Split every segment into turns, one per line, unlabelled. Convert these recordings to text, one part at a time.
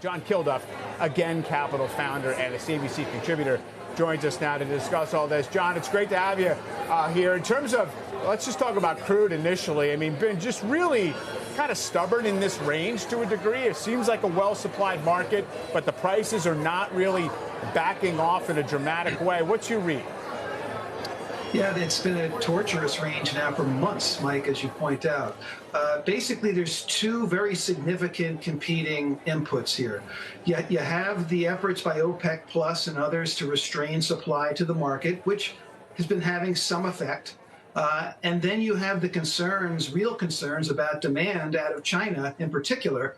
John Kilduff, again, Capital founder and a CNBC contributor, joins us now to discuss all this. John, it's great to have you here. In terms of, let's just talk about crude initially. I mean, been just really kind of stubborn in this range to a degree. It seems like a well-supplied market, but the prices are not really backing off in a dramatic way. What's your read?
Yeah, it's been a torturous range now for months, Mike, as you point out. Basically, there's two very significant competing inputs here. You have the efforts by OPEC Plus and others to restrain supply to the market, which has been having some effect. And then you have the concerns, real concerns about demand out of China in particular,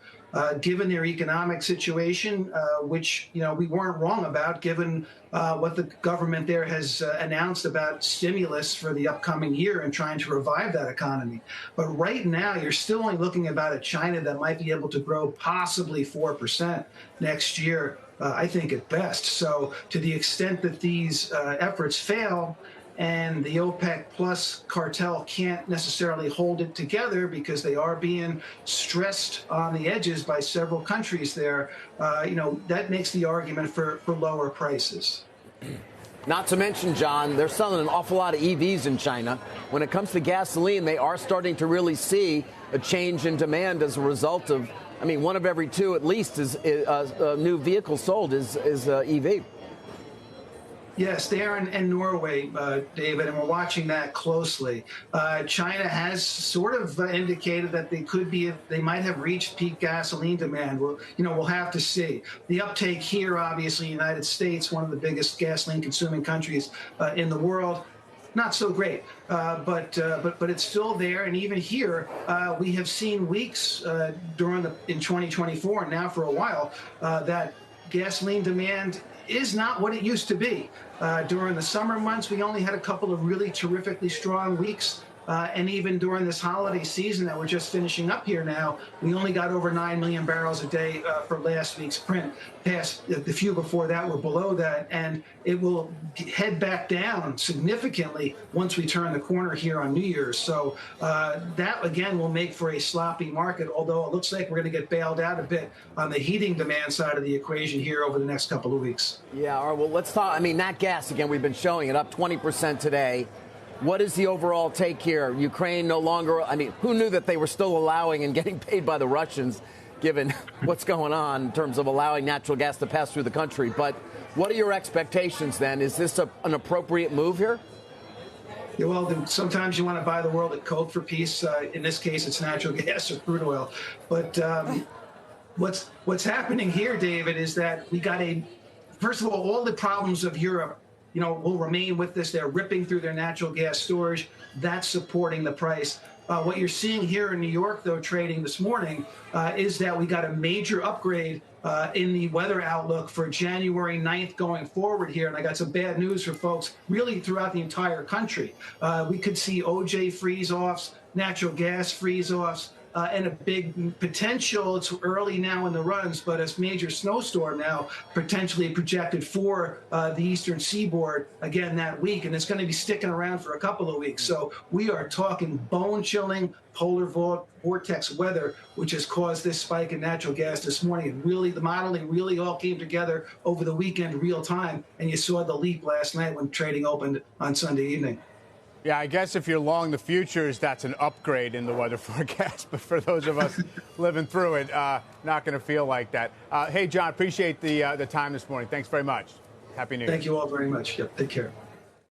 given their economic situation, which, we weren't wrong about, given what the government there has announced about stimulus for the upcoming year and trying to revive that economy. But right now, you're still only looking about a China that might be able to grow possibly 4% next year, I think at best. So to the extent that these efforts fail, and the OPEC Plus cartel can't necessarily hold it together because they are being stressed on the edges by several countries there, that makes the argument for lower prices.
Not to mention, John, they're selling an awful lot of EVs in China. When it comes to gasoline, they are starting to really see a change in demand as a result of, one of every two at least is new vehicles sold is EV.
Yes, they are in Norway, David, and we're watching that closely. China has sort of indicated that they might have reached peak gasoline demand. We'll have to see. The uptake here, obviously, United States, one of the biggest gasoline consuming countries in the world, not so great, but it's still there. And even here, we have seen weeks in 2024, and now for a while, that gasoline demand is not what it used to be. During the summer months, we only had a couple of really terrifically strong weeks. And even during this holiday season that we're just finishing up here now, we only got over 9 million barrels a day for last week's print. Past the few before that were below that, and it will head back down significantly once we turn the corner here on New Year's. So that, again, will make for a sloppy market, although it looks like we're going to get bailed out a bit on the heating demand side of the equation here over the next couple of weeks.
Yeah, all right, well, let's talk. Nat gas, again, we've been showing it up 20% today. What is the overall take here? Ukraine no longer, who knew that they were still allowing and getting paid by the Russians, given what's going on in terms of allowing natural gas to pass through the country? But what are your expectations then? Is this an appropriate move here?
Yeah, well, sometimes you want to buy the world at Coke for peace. In this case, it's natural gas or crude oil. But what's happening here, David, is that we got first of all the problems of Europe will remain with this. They're ripping through their natural gas storage. That's supporting the price. What you're seeing here in New York, though, trading this morning, is that we got a major upgrade in the weather outlook for January 9th going forward here. And I got some bad news for folks really throughout the entire country. We could see OJ freeze-offs, natural gas freeze-offs, and a big potential, it's early now in the runs, but a major snowstorm now potentially projected for the eastern seaboard again that week. And it's going to be sticking around for a couple of weeks. So we are talking bone-chilling polar vortex weather, which has caused this spike in natural gas this morning. And really, the modeling really all came together over the weekend real time. And you saw the leap last night when trading opened on Sunday evening.
Yeah, I guess if you're long the futures, that's an upgrade in the weather forecast. But for those of us living through it, not going to feel like that. Hey, John, appreciate the time this morning. Thanks very much. Happy New Year.
Thank you all very much. Yep, take care.